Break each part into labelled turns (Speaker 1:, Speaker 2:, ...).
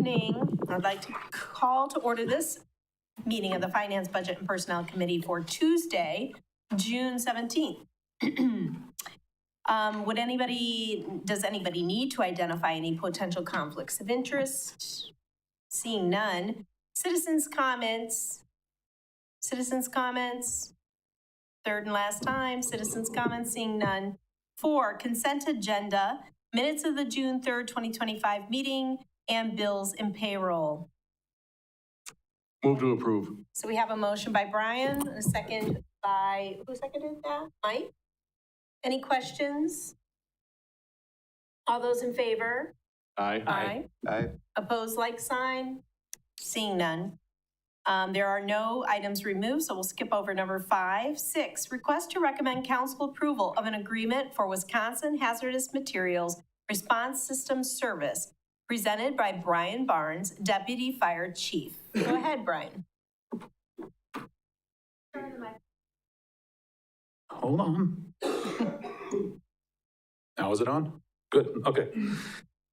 Speaker 1: evening. I'd like to call to order this meeting of the Finance, Budget, and Personnel Committee for Tuesday, June 17th. Does anybody need to identify any potential conflicts of interest? Seeing none. Citizens' comments. Citizens' comments. Third and last time, citizens' comments, seeing none. 4, consent agenda, minutes of the June 3rd, 2025 meeting, and bills and payroll.
Speaker 2: Move to approve.
Speaker 1: So we have a motion by Brian, a second by, who seconded that? Mike? Any questions? All those in favor?
Speaker 2: Aye.
Speaker 1: Aye.
Speaker 3: Aye.
Speaker 1: Opposed, like sign? Seeing none. There are no items removed, so we'll skip over number 5. 6, request to recommend council approval of an agreement for Wisconsin Hazardous Materials Response Systems Service, presented by Brian Barnes, Deputy Fire Chief. Go ahead, Brian.
Speaker 2: Hold on. Now is it on? Good, okay.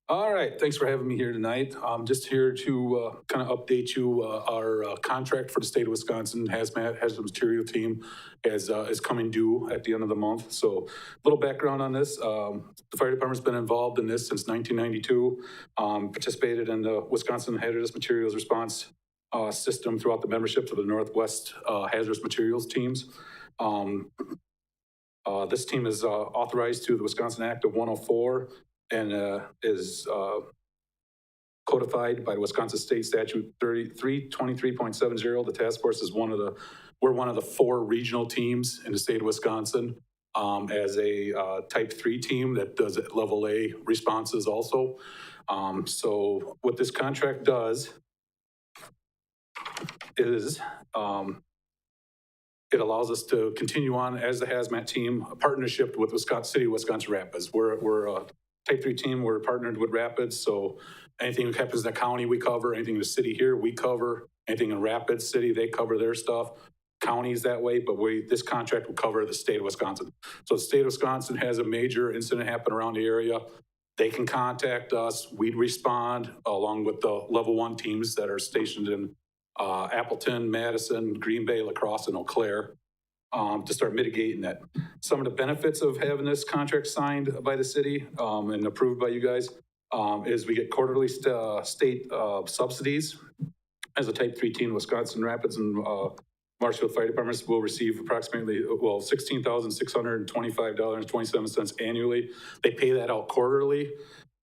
Speaker 2: All right, thanks for having me here tonight. I'm just here to kind of update you. Our contract for the state of Wisconsin hazardous material team is coming due at the end of the month. So a little background on this. The fire department's been involved in this since 1992, participated in the Wisconsin Hazardous Materials Response System throughout the membership of the Northwest Hazardous Materials teams. This team is authorized through the Wisconsin Act of 104 and is codified by the Wisconsin State Statute 3323.70. The task force is we're one of the 4 regional teams in the state of Wisconsin as a type 3 team that does level A responses also. So what this contract does is it allows us to continue on as the hazmat team, a partnership with City of Wisconsin Rapids. We're a type 3 team, we're partnered with Rapids, so anything that happens in the county, we cover. Anything in the city here, we cover. Anything in Rapids City, they cover their stuff. Counties that way, but this contract will cover the state of Wisconsin. So the state of Wisconsin has a major incident happen around the area. They can contact us. We'd respond along with the level 1 teams that are stationed in Appleton, Madison, Green Bay, La Crosse, and Eau Claire. To start mitigating that. Some of the benefits of having this contract signed by the city and approved by you guys is we get quarterly state subsidies. As a type 3 team, Wisconsin Rapids and Marshfield Fire Departments will receive approximately, $16,625.27 annually. They pay that out quarterly.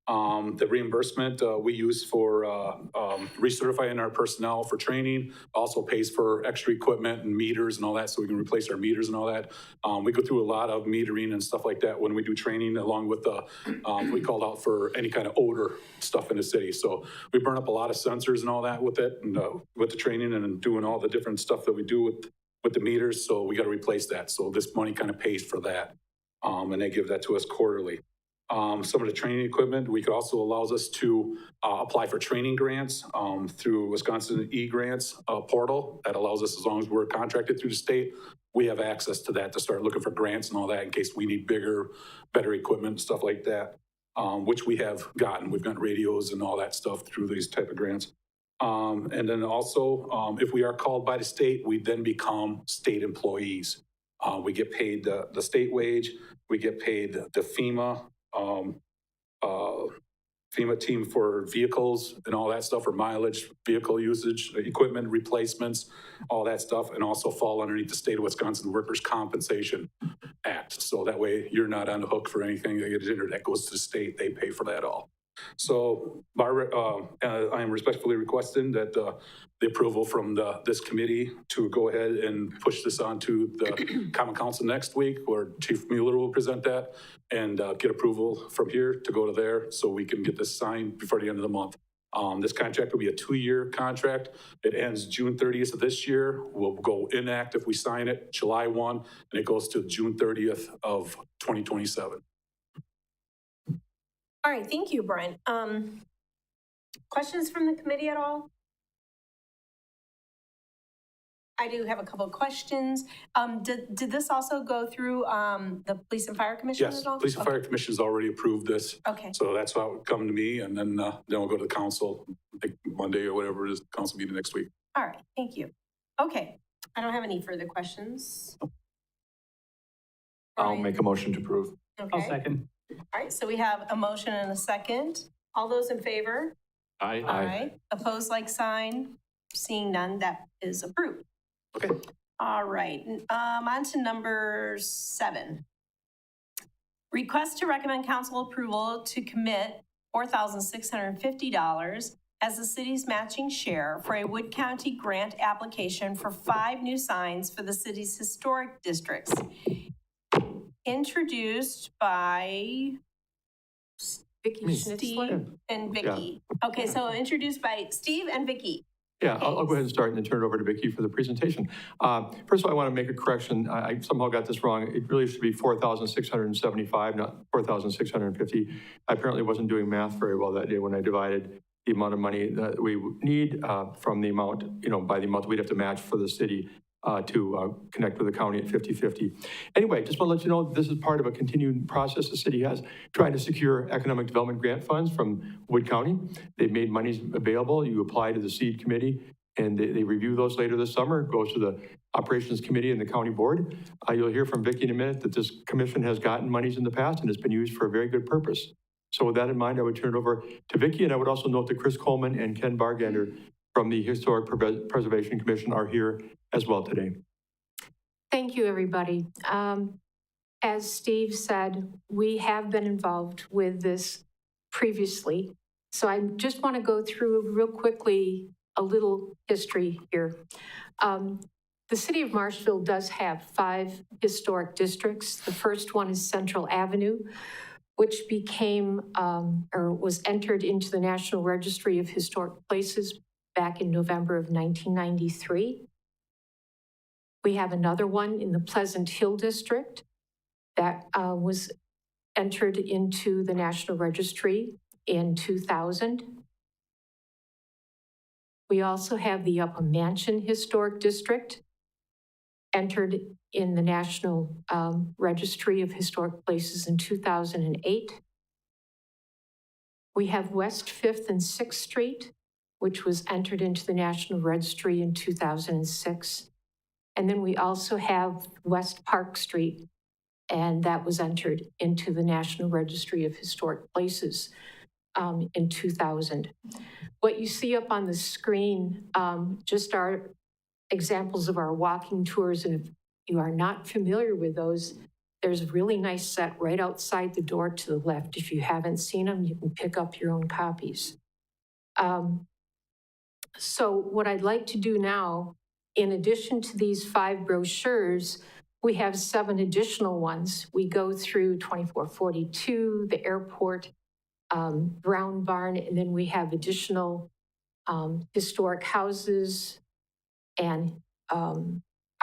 Speaker 2: The reimbursement we use for recertifying our personnel for training also pays for extra equipment and meters and all that, so we can replace our meters and all that. We go through a lot of metering and stuff like that when we do training, along with the, we called out for any kind of odor stuff in the city. So we burn up a lot of sensors and all that with it, and with the training and doing all the different stuff that we do with the meters. So we got to replace that. So this money kind of pays for that, and they give that to us quarterly. Some of the training equipment, also allows us to apply for training grants through Wisconsin e-grants portal. That allows us, as long as we're contracted through the state, we have access to that to start looking for grants and all that in case we need bigger, better equipment, stuff like that, which we have gotten. We've got radios and all that stuff through these type of grants. And then also, if we are called by the state, we then become state employees. We get paid the state wage, we get paid the FEMA team for vehicles and all that stuff, for mileage, vehicle usage, equipment replacements, all that stuff, and also fall underneath the state of Wisconsin Workers' Compensation Act. So that way you're not on the hook for anything that goes to the state. They pay for that all. So I am respectfully requesting that the approval from this committee to go ahead and push this on to the Common Council next week, where Chief Mueller will present that, and get approval from here to go to there so we can get this signed before the end of the month. This contract will be a 2-year contract. It ends June 30th of this year. We'll go inactive if we sign it July 1, and it goes to June 30th of 2027.
Speaker 1: All right, thank you, Brian. Questions from the committee at all? I do have a couple of questions. Did this also go through the Police and Fire Commission
Speaker 2: yes,
Speaker 1: at all?
Speaker 2: Police and Fire Commission has already approved this.
Speaker 1: Okay.
Speaker 2: So that's why it would come to me, and then we'll go to the council, Monday or whatever it is, council meeting next week.
Speaker 1: All right, thank you. Okay, I don't have any further questions.
Speaker 3: I'll
Speaker 1: Brian?
Speaker 3: make a motion to approve.
Speaker 1: Okay.
Speaker 4: second.
Speaker 1: All right, so we have a motion and a second. All those in favor?
Speaker 3: Aye.
Speaker 1: Opposed, like sign. Seeing none, that is approved.
Speaker 2: Okay.
Speaker 1: All right, on to number 7. Request to recommend council approval to commit $4,650 as the city's matching share for a Wood County grant application for 5 new signs for the city's historic districts. Introduced by
Speaker 3: Me.
Speaker 1: Steve and Vicky. Okay, so introduced by Steve and Vicky.
Speaker 3: Yeah, I'll go ahead and start and then turn it over to Vicki for the presentation. First of all, I want to make a correction. I somehow got this wrong. It really should be 4,675, not 4,650. I apparently wasn't doing math very well that day when I divided the amount of money that we need from the amount, by the amount that we'd have to match for the city to connect with the county at 50-50. Anyway, just want to let you know, this is part of a continuing process the city has trying to secure economic development grant funds from Wood County. They've made monies available. You apply to the seed committee and they review those later this summer. It goes to the operations committee and the county board. You'll hear from Vicki in a minute that this commission has gotten monies in the past and it's been used for a very good purpose. So with that in mind, I would turn it over to Vicki, and I would also note that Chris Coleman and Ken Bargander from the Historic Preservation Commission are here as well today.
Speaker 5: Thank you, everybody. As Steve said, we have been involved with this previously. So I just want to go through real quickly a little history here. The city of Marshfield does have 5 historic districts. The first one is Central Avenue, which became or was entered into the National Registry of Historic Places back in November of 1993. We have another one in the Pleasant Hill District that was entered into the National Registry in 2000. We also have the Upper Mansion Historic District, entered in the National Registry of Historic Places in 2008. We have West 5th and 6th Street, which was entered into the National Registry in 2006. And then we also have West Park Street, and that was entered into the National Registry of Historic Places in 2000. What you see up on the screen just are examples of our walking tours, and if you are not familiar with those, there's a really nice set right outside the door to the left. If you haven't seen them, you can pick up your own copies. So what I'd like to do now, in addition to these 5 brochures, we have 7 additional ones. We go through 2442, the airport, Brown Barn, and then we have additional historic houses and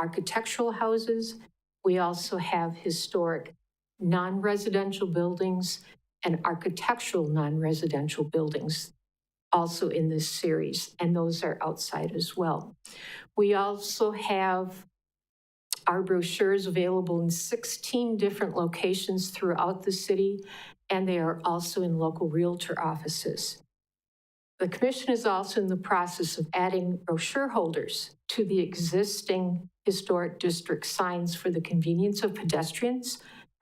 Speaker 5: architectural houses. We also have historic non-residential buildings and architectural non-residential buildings also in this series, and those are outside as well. We also have our brochures available in 16 different locations throughout the city, and they are also in local realtor offices. The commission is also in the process of adding brochure holders to the existing historic district signs for the convenience of pedestrians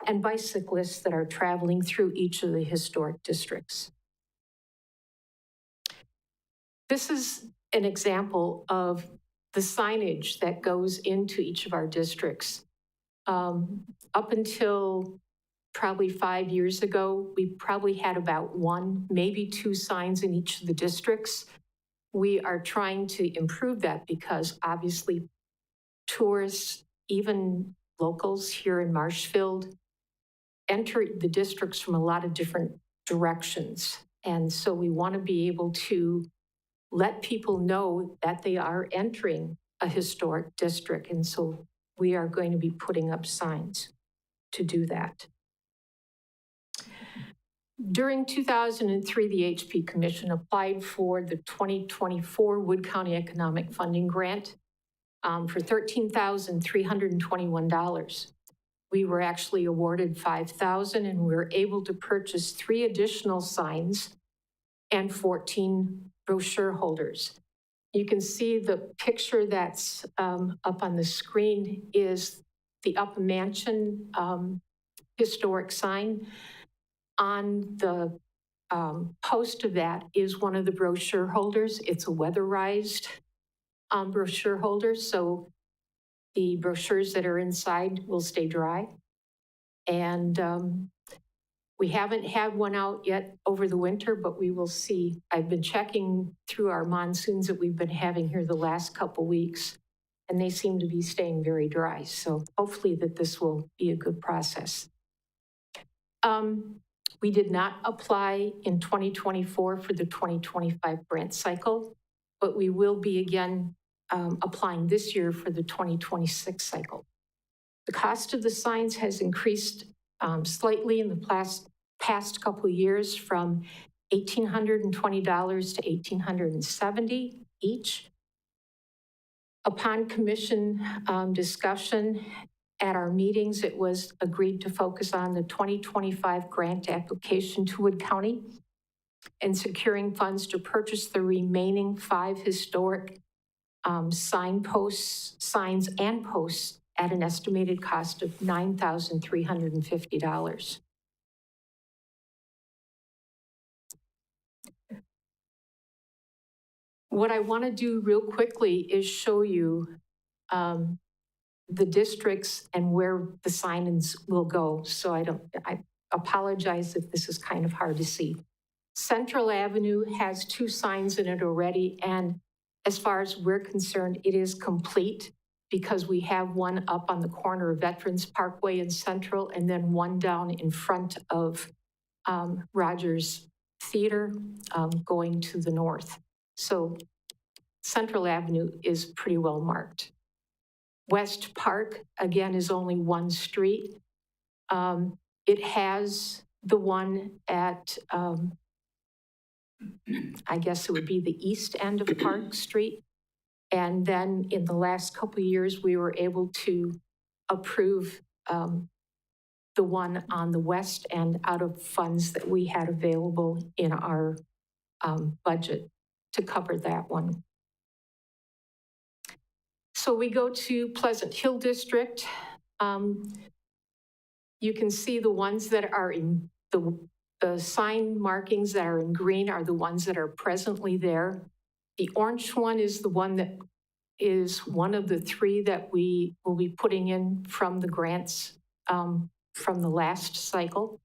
Speaker 5: and bicyclists that are traveling through each of the historic districts. This is an example of the signage that goes into each of our districts. Up until probably 5 years ago, we probably had about 1, maybe 2 signs in each of the districts. We are trying to improve that because obviously tourists, even locals here in Marshfield, enter the districts from a lot of different directions. And so we want to be able to let people know that they are entering a historic district. And so we are going to be putting up signs to do that. During 2003, the HP Commission applied for the 2024 Wood County Economic Funding Grant for $13,321. We were actually awarded $5,000, and we were able to purchase 3 additional signs and 14 brochure holders. You can see the picture that's up on the screen is the Upper Mansion historic sign. On the post of that is one of the brochure holders. It's a weatherized brochure holder, so the brochures that are inside will stay dry. And we haven't had one out yet over the winter, but we will see. I've been checking through our monsoons that we've been having here the last couple weeks, and they seem to be staying very dry. So hopefully that this will be a good process. We did not apply in 2024 for the 2025 grant cycle, but we will be again applying this year for the 2026 cycle. The cost of the signs has increased slightly in the past couple of years from $1,820 to $1,870 each. Upon commission discussion at our meetings, it was agreed to focus on the 2025 grant application to Wood County and securing funds to purchase the remaining 5 historic signs and posts at an estimated cost of $9,350. What I want to do real quickly is show you the districts and where the signs will go. So I apologize if this is kind of hard to see. Central Avenue has 2 signs in it already, and as far as we're concerned, it is complete because we have one up on the corner of Veterans Parkway and Central, and then one down in front of Rogers Theater going to the north. So Central Avenue is pretty well marked. West Park, again, is only 1 street. It has the one at, I guess it would be the east end of Park Street. And then in the last couple of years, we were able to approve the one on the west end out of funds that we had available in our budget to cover that one. So we go to Pleasant Hill District. You can see the ones that are in the sign markings that are in green are the ones that are presently there. The orange one is the one that is one of the 3 that we will be putting in from the grants from the last cycle.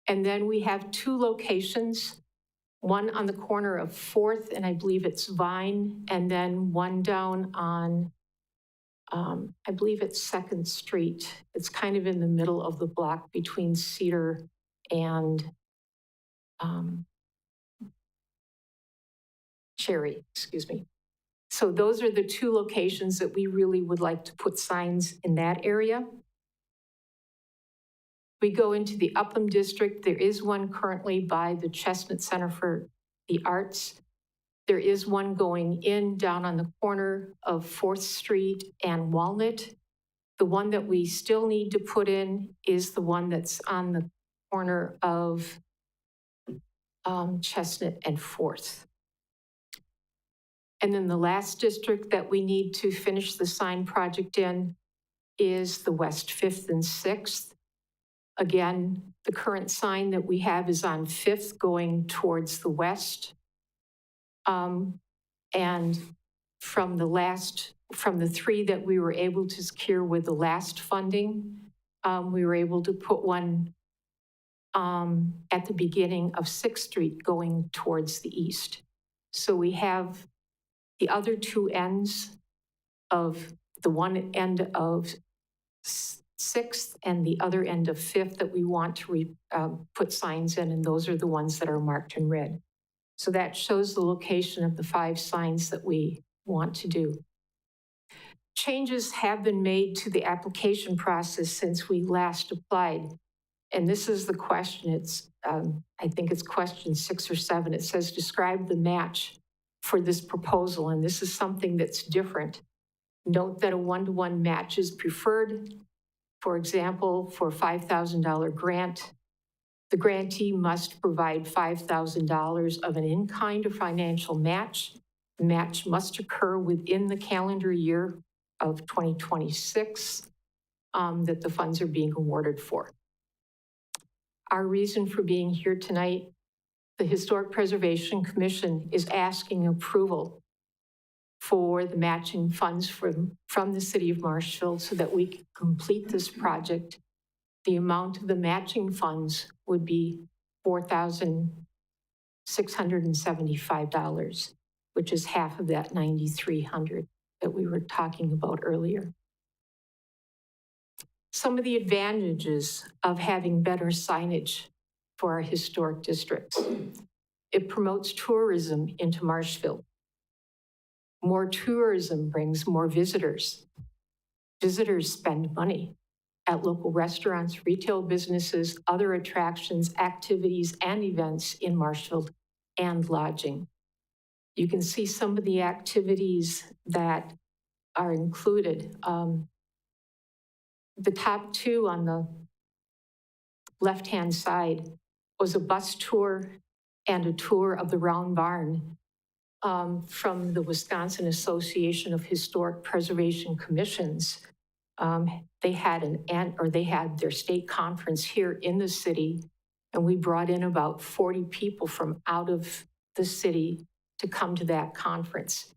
Speaker 5: And then we have 2 locations, one on the corner of 4th, and I believe it's Vine, and then one down on, I believe it's 2nd Street. It's kind of in the middle of the block between Cedar and Cherry, excuse me. So those are the 2 locations that we really would like to put signs in that area. We go into the Upham District. There is one currently by the Chestnut Center for the Arts. There is one going in down on the corner of 4th Street and Walnut. The one that we still need to put in is the one that's on the corner of Chestnut and 4th. And then the last district that we need to finish the sign project in is the West 5th and 6th. Again, the current sign that we have is on 5th going towards the west. And from the 3 that we were able to secure with the last funding, we were able to put one at the beginning of 6th Street going towards the east. So we have the other 2 ends of the one end of 6th and the other end of 5th that we want to put signs in, and those are the ones that are marked in red. So that shows the location of the 5 signs that we want to do. Changes have been made to the application process since we last applied. And this is the question. It's, I think it's question 6 or 7. It says, describe the match for this proposal. And this is something that's different. Note that a 1-to-1 match is preferred. For example, for a $5,000 grant, The grantee must provide $5,000 of an in-kind or financial match. The match must occur within the calendar year of 2026 that the funds are being awarded for. Our reason for being here tonight, the Historic Preservation Commission is asking approval for the matching funds from the city of Marshfield so that we can complete this project. The amount of the matching funds would be $4,675, which is half of that $9,300 that we were talking about earlier. Some of the advantages of having better signage for our historic districts. It promotes tourism into Marshfield. More tourism brings more visitors. Visitors spend money at local restaurants, retail businesses, other attractions, activities, and events in Marshfield, and lodging. You can see some of the activities that are included. The top two on the left-hand side was a bus tour and a tour of the Round Barn from the Wisconsin Association of Historic Preservation Commissions. They had their state conference here in the city, and we brought in about 40 people from out of the city to come to that conference.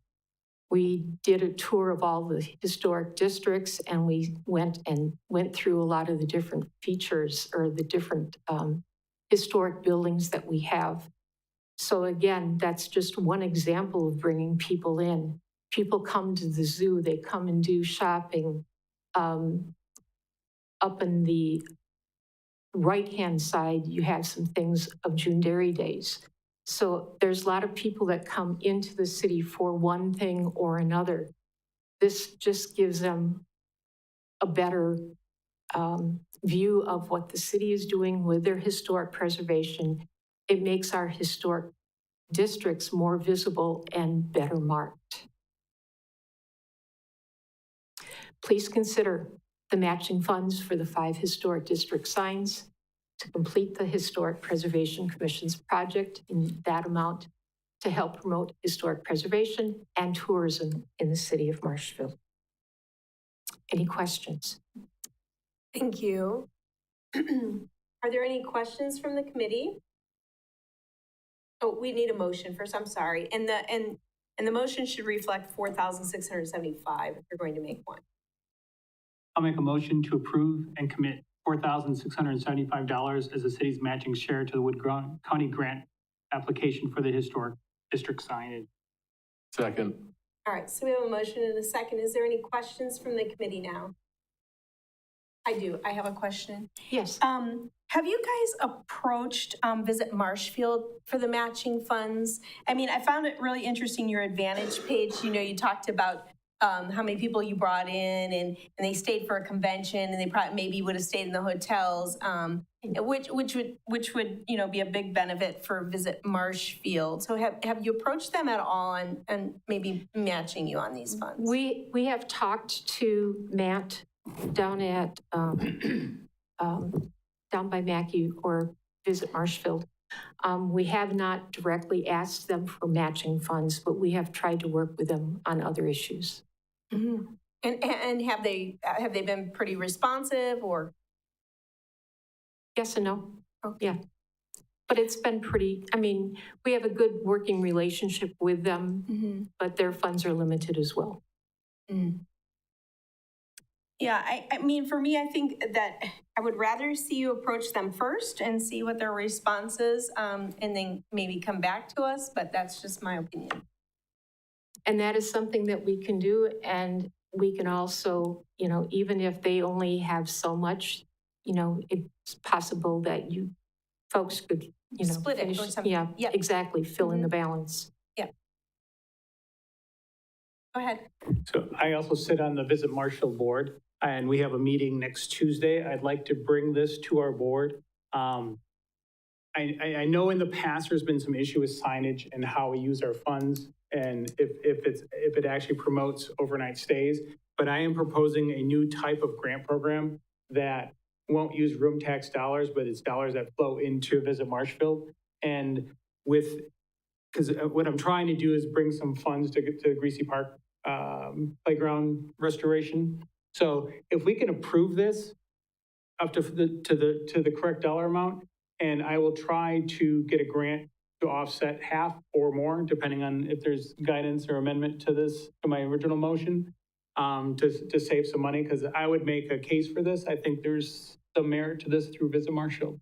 Speaker 5: We did a tour of all the historic districts, and we went through a lot of the different features or the different historic buildings that we have. So again, that's just one example of bringing people in. People come to the zoo, they come and do shopping. Up in the right-hand side, you have some things of June Dairy Days. So there's a lot of people that come into the city for one thing or another. This just gives them a better view of what the city is doing with their historic preservation. It makes our historic districts more visible and better marked. Please consider the matching funds for the 5 historic district signs to complete the Historic Preservation Commission's project in that amount to help promote historic preservation and tourism in the city of Marshfield. Any questions?
Speaker 1: Thank you. Are there any questions from the committee? Oh, we need a motion first, I'm sorry. And the motion should reflect 4,675 if you're going to make one.
Speaker 4: I'll make a motion to approve and commit $4,675 as the city's matching share to the Wood County grant application for the historic district signage.
Speaker 2: Second.
Speaker 1: All right, so we have a motion and a second. Is there any questions from the committee now? I do. I have a question.
Speaker 5: Yes.
Speaker 1: Have you guys approached Visit Marshfield for the matching funds? I mean, I found it really interesting, your Advantage page. You know, you talked about how many people you brought in and they stayed for a convention and they probably maybe would have stayed in the hotels, which would, you know, be a big benefit for Visit Marshfield. So have you approached them at all and maybe matching you on these funds?
Speaker 5: We have talked to Matt down at down by Mackey or Visit Marshfield. We have not directly asked them for matching funds, but we have tried to work with them on other issues.
Speaker 1: Mm-hmm. And have they been pretty responsive or?
Speaker 5: Yes and no.
Speaker 1: Okay.
Speaker 5: Yeah. But it's been pretty, I mean, we have a good working relationship with them,
Speaker 1: Mm-hmm.
Speaker 5: but their funds are limited as well.
Speaker 1: Mm. Yeah, I mean, for me, I think that I would rather see you approach them first and see what their response is, and then maybe come back to us, but that's just my opinion.
Speaker 5: And that is something that we can do. And we can also, you know, even if they only have so much, you know, it's possible that you folks could, you know,
Speaker 1: split
Speaker 5: finish,
Speaker 1: it or something.
Speaker 5: Yeah,
Speaker 1: Yep.
Speaker 5: exactly. Fill in
Speaker 1: Mhm.
Speaker 5: the balance.
Speaker 1: Yeah. Go ahead.
Speaker 4: So I also sit on the Visit Marshfield board, and we have a meeting next Tuesday. I'd like to bring this to our board. I know in the past there's been some issue with signage and how we use our funds and if it actually promotes overnight stays. But I am proposing a new type of grant program that won't use room tax dollars, but it's dollars that flow into Visit Marshfield. And because what I'm trying to do is bring some funds to Greasy Park playground restoration. So if we can approve this up to the correct dollar amount, and I will try to get a grant to offset half or more, depending on if there's guidance or amendment to this, to my original motion, to save some money, because I would make a case for this. I think there's some merit to this through Visit Marshfield.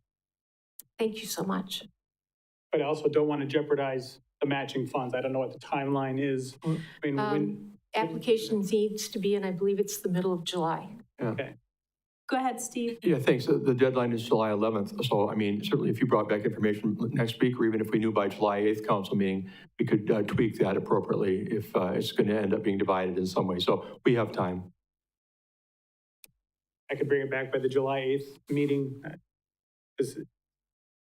Speaker 5: Thank you so much.
Speaker 4: But I also don't want to jeopardize the matching funds. I don't know what the timeline is. I mean, when,
Speaker 5: Application needs to be in, I believe it's the middle of July.
Speaker 4: okay.
Speaker 1: Go ahead, Steve.
Speaker 3: Yeah, thanks. The deadline is July 11th. So, I mean, certainly if you brought back information next week, or even if we knew by July 8th council meeting, we could tweak that appropriately if it's going to end up being divided in some way. So we have time.
Speaker 4: I could bring it back by the July 8th meeting.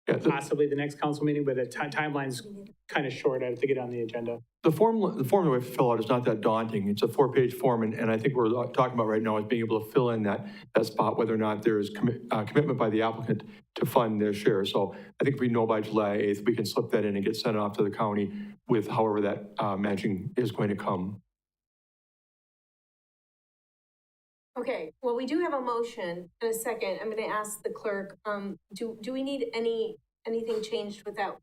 Speaker 3: Yeah,
Speaker 4: Possibly the next council meeting, but the timeline's kind of short. I have to get on the agenda.
Speaker 3: the form that we have to fill out is not that daunting. It's a 4-page form, and I think what we're talking about right now is being able to fill in that spot, whether or not there's commitment by the applicant to fund their share. So I think if we know by July 8th, we can slip that in and get sent off to the county with however that matching is going to come.
Speaker 1: Okay, well, we do have a motion in a second. I'm going to ask the clerk, do we need anything changed with that,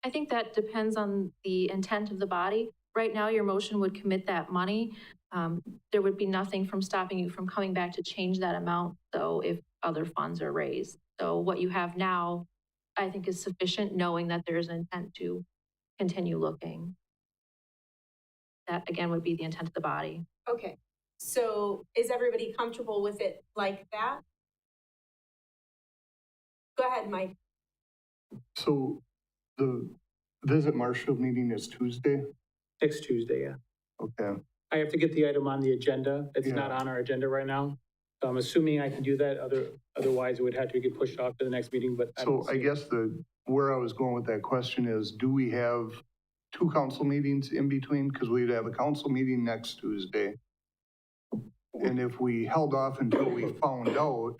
Speaker 6: I think that depends on the intent of the body. Right now, your motion would commit that money. There would be nothing from stopping you from coming back to change that amount, though, if other funds are raised. So what you have now, I think, is sufficient, knowing that there is an intent to continue looking. That, again, would be the intent of the body.
Speaker 1: Okay, so is everybody comfortable with it like that? Go ahead, Mike.
Speaker 7: So the Visit Marshfield meeting is Tuesday?
Speaker 4: Next Tuesday, yeah.
Speaker 7: Okay.
Speaker 4: I have to get the item on the agenda. It's not
Speaker 7: Yeah.
Speaker 4: on our agenda right now. So I'm assuming I can do that. Otherwise, it would have to get pushed off to the next meeting, but.
Speaker 7: So I guess where I was going with that question is, do we have 2 council meetings in between? Because we'd have a council meeting next Tuesday. And if we held off until we found out,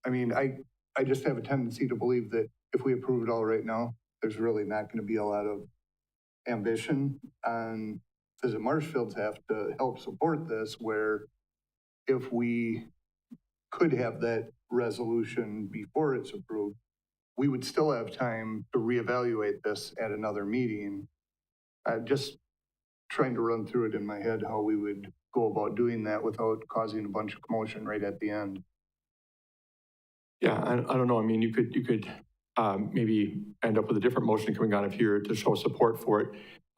Speaker 7: I mean, I just have a tendency to believe that if we approve it all right now, there's really not going to be a lot of ambition on Visit Marshfield to have to help support this, where if we could have that resolution before it's approved, we would still have time to reevaluate this at another meeting. I'm just trying to run through it in my head, how we would go about doing that without causing a bunch of commotion right at the end.
Speaker 3: Yeah, I don't know. I mean, you could maybe end up with a different motion coming out of here to show support for it,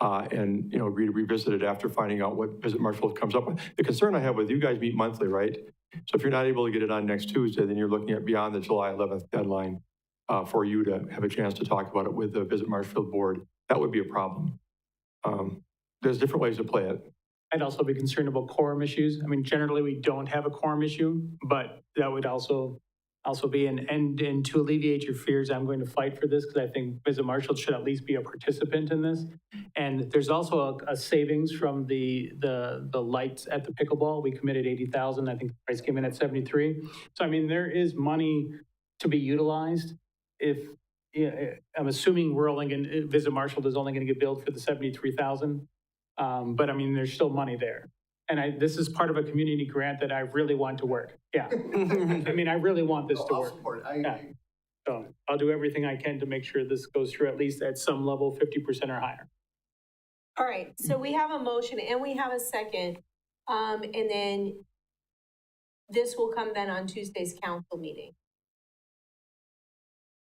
Speaker 3: and, you know, agree to revisit it after finding out what Visit Marshfield comes up with. The concern I have with you guys meet monthly, right? So if you're not able to get it on next Tuesday, then you're looking at beyond the July 11th deadline for you to have a chance to talk about it with the Visit Marshfield board. That would be a problem. There's different ways to play it.
Speaker 4: I'd also be concerned about quorum issues. I mean, generally, we don't have a quorum issue, but that would also be and to alleviate your fears, I'm going to fight for this, because I think Visit Marshfield should at least be a participant in this. And there's also a savings from the lights at the pickleball. We committed 80,000. I think the price came in at 73. So, I mean, there is money to be utilized. I'm assuming Visit Marshfield is only going to get billed for the 73,000. But I mean, there's still money there. And this is part of a community grant that I really want to work. Yeah. I mean, I really want this to
Speaker 7: I'll
Speaker 4: work.
Speaker 7: support it.
Speaker 4: Yeah. So I'll do everything I can to make sure this goes through at least at some level, 50% or higher.
Speaker 1: All right, so we have a motion and we have a second. And then this will come then on Tuesday's council meeting.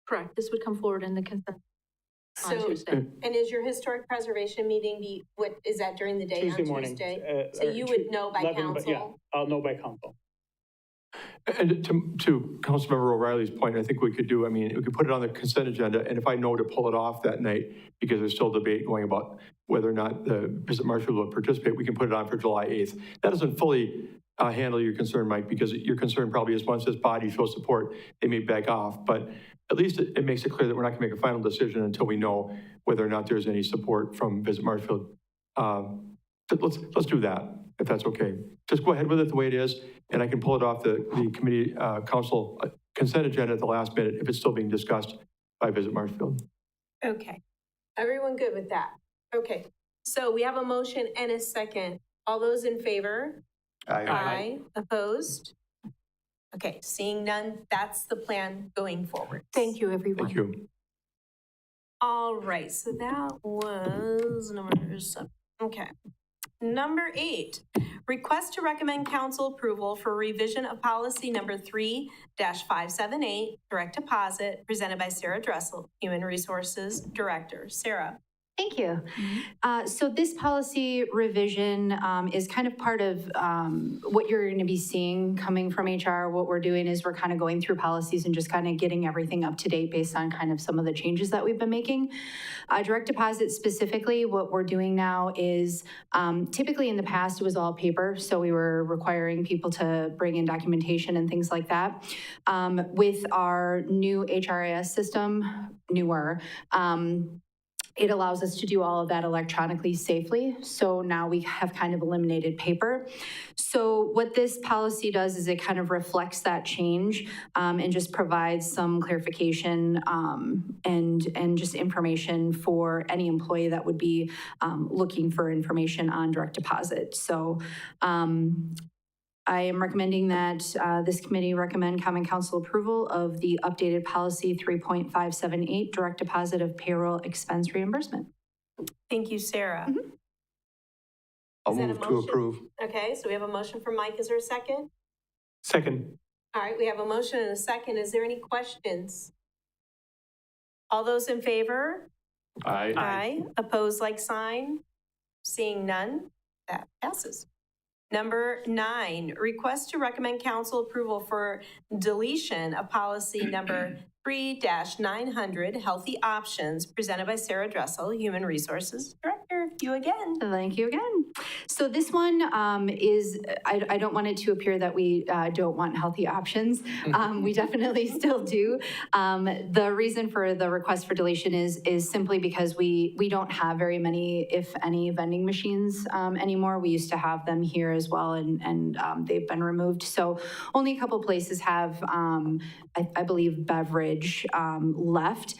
Speaker 6: Correct. This would come forward in the consent on
Speaker 1: So,
Speaker 6: Tuesday.
Speaker 1: and is your historic preservation meeting what is that during the day
Speaker 4: Tuesday
Speaker 1: on
Speaker 4: morning.
Speaker 1: Tuesday? So
Speaker 4: Or
Speaker 1: you would know by
Speaker 4: 11, but yeah,
Speaker 1: council?
Speaker 4: I'll know by council.
Speaker 3: And to Councilmember O'Reilly's point, I think we could do, I mean, we could put it on the consent agenda, and if I know to pull it off that night, because there's still debate going about whether or not the Visit Marshfield will participate, we can put it on for July 8th. That doesn't fully handle your concern, Mike, because your concern probably is once this body shows support, they may back off. But at least it makes it clear that we're not going to make a final decision until we know whether or not there's any support from Visit Marshfield. Let's do that. if that's okay. Just go ahead with it the way it is, and I can pull it off the committee, council consent agenda at the last minute if it's still being discussed by Visit Marshfield.
Speaker 1: Okay. Everyone good with that? Okay. So we have a motion and a second. All those in favor? Aye. Opposed? Okay, seeing none, that's the plan going forward.
Speaker 5: Thank you, everyone.
Speaker 3: Thank you.
Speaker 1: All right, so that was number 7. Okay. Number 8, request to recommend council approval for revision of policy number 3-578, direct deposit, presented by Sarah Dressel, Human Resources Director. Sarah.
Speaker 8: Thank you. So this policy revision is kind of part of what you're going to be seeing coming from HR. What we're doing is we're kind of going through policies and just kind of getting everything up to date based on kind of some of the changes that we've been making. Direct deposit specifically, what we're doing now is typically in the past it was all paper, so we were requiring people to bring in documentation and things like that. With our new HRIS system, newer, it allows us to do all of that electronically safely. So now we have kind of eliminated paper. So what this policy does is it kind of reflects that change and just provides some clarification and just information for any employee that would be looking for information on direct deposit. So I am recommending that this committee recommend Common Council approval of the updated policy 3.578, direct deposit of payroll expense reimbursement.
Speaker 1: Thank you, Sarah.
Speaker 7: I'll
Speaker 1: Is that a
Speaker 7: move to
Speaker 1: motion?
Speaker 7: approve.
Speaker 1: Okay, so we have a motion from Mike. Is there a second?
Speaker 4: Second.
Speaker 1: All right, we have a motion and a second. Is there any questions? All those in favor?
Speaker 3: Aye.
Speaker 1: Aye. Opposed, like sign? Seeing none, that passes. Number 9, request to recommend council approval for deletion of policy number 3-900, healthy options, presented by Sarah Dressel, Human Resources Director. You again.
Speaker 8: Thank you again. So this one is, I don't want it to appear that we don't want healthy options. We definitely still do. The reason for the request for deletion is simply because we don't have very many, if any, vending machines anymore. We used to have them here as well, and they've been removed. So only a couple places have, I believe, beverage left.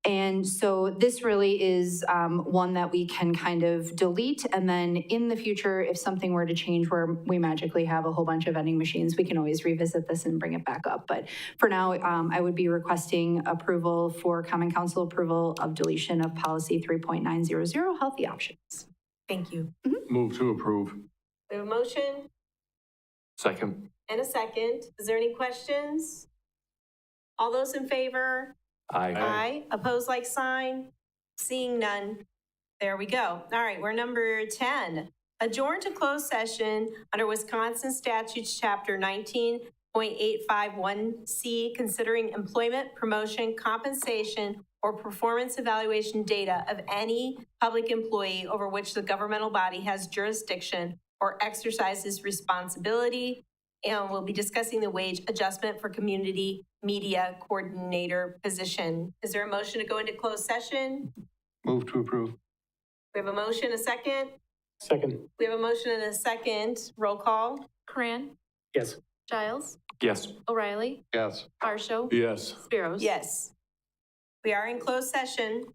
Speaker 8: And so this really is one that we can kind of delete. And then in the future, if something were to change where we magically have a whole bunch of vending machines, we can always revisit this and bring it back up. But for now, I would be requesting approval for Common Council approval of deletion of policy 3.900, healthy options.
Speaker 1: Thank you.
Speaker 3: Move to approve.
Speaker 1: We have a motion
Speaker 3: Second.
Speaker 1: and a second. Is there any questions? All those in favor? Aye. Opposed, like sign? Seeing none. There we go. All right, we're number 10. Adjourn to closed session under Wisconsin Statutes Chapter 19.851C, considering employment, promotion, compensation, or performance evaluation data of any public employee over which the governmental body has jurisdiction or exercises responsibility. And we'll be discussing the wage adjustment for community media coordinator position. Is there a motion to go into closed session?
Speaker 7: Move to approve.
Speaker 1: We have a motion, a second.
Speaker 4: Second.
Speaker 1: We have a motion and a second. Roll call.
Speaker 6: Coran,
Speaker 4: Yes.
Speaker 6: Giles,
Speaker 3: Yes.
Speaker 6: O'Reilly,
Speaker 7: Yes.
Speaker 6: Varsho,
Speaker 3: Yes.
Speaker 6: Spiros.
Speaker 1: Yes. We are in closed session.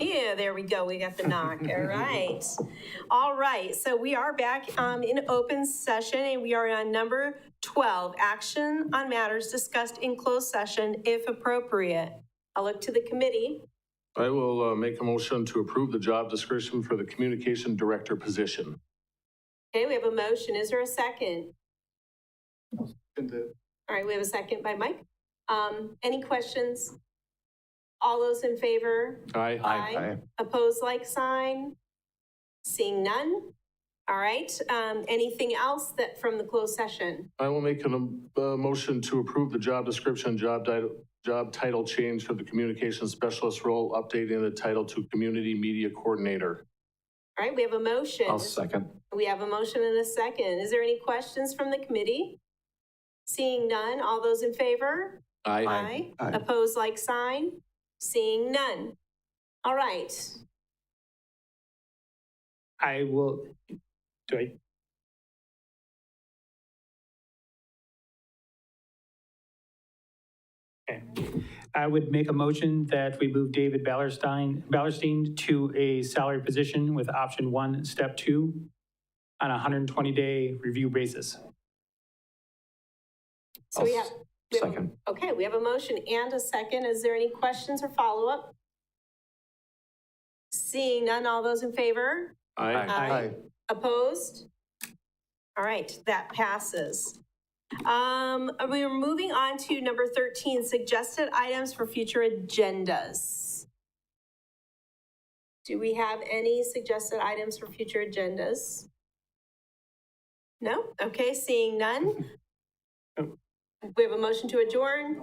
Speaker 1: Yeah, there we go. We got the knock. All right. All right. So we are back in open session and we are on number 12, action on matters discussed in closed session if appropriate. I'll look to the committee.
Speaker 9: I will make a motion to approve the job description for the communication director position.
Speaker 1: Okay, we have a motion. Is there a second? All right, we have a second by Mike. Any questions? All those in favor?
Speaker 9: Aye.
Speaker 7: Aye.
Speaker 1: Opposed, like sign? Seeing none? All right, anything else that from the closed session?
Speaker 9: I will make a motion to approve the job description, job title change for the communication specialist role, updating the title to community media coordinator.
Speaker 1: All right, we have a motion.
Speaker 9: I'll second.
Speaker 1: We have a motion and a second. Is there any questions from the committee? Seeing none, all those in favor?
Speaker 9: Aye.
Speaker 7: Aye.
Speaker 1: Opposed, like sign? Seeing none. All right.
Speaker 4: I will, do I? Okay. I would make a motion that we move David Ballerstein to a salary position with option 1, step 2 on a 120-day review basis.
Speaker 1: So we have.
Speaker 9: Second.
Speaker 1: Okay, we have a motion and a second. Is there any questions or follow-up? Seeing none, all those in favor?
Speaker 9: Aye.
Speaker 7: Aye.
Speaker 1: Opposed? All right, that passes. We are moving on to number 13, suggested items for future agendas. Do we have any suggested items for future agendas? No? Okay, seeing none. We have a motion to adjourn.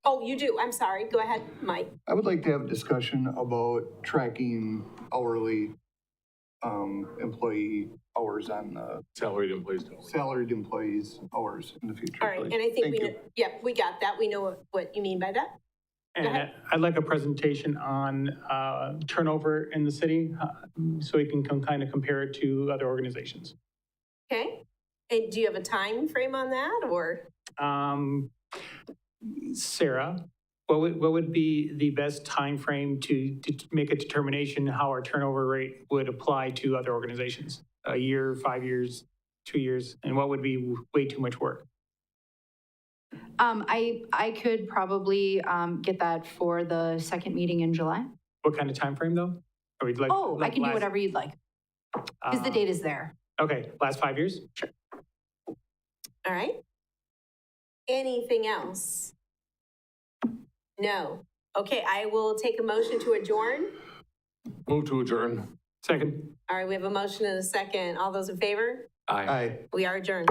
Speaker 1: Oh, you do. I'm sorry. Go ahead, Mike.
Speaker 7: I would like to have a discussion about tracking hourly employee hours on
Speaker 9: Salaried employees.
Speaker 7: salaried employees' hours in the future.
Speaker 1: All right,
Speaker 7: please.
Speaker 1: and I think
Speaker 7: Thank
Speaker 1: we,
Speaker 7: you.
Speaker 1: yep, we got that. We know what you mean by that.
Speaker 4: And I'd like a presentation on turnover in the city so we can kind of compare it to other organizations.
Speaker 1: Okay. And do you have a time frame on that or?
Speaker 4: Sarah, what would be the best timeframe to make a determination how our turnover rate would apply to other organizations? A year, 5 years, 2 years, and what would be way too much work?
Speaker 8: I could probably get that for the second meeting in July.
Speaker 4: What kind of timeframe though? Or we'd like,
Speaker 8: Oh, I can do
Speaker 4: last-
Speaker 8: whatever you'd like, because the date is there.
Speaker 4: Okay, last 5 years?
Speaker 1: All right. Anything else? No. Okay, I will take a motion to adjourn.
Speaker 9: Move to adjourn.
Speaker 4: Second.
Speaker 1: All right, we have a motion and a second. All those in favor?
Speaker 9: Aye.
Speaker 7: Aye.
Speaker 1: We are adjourned.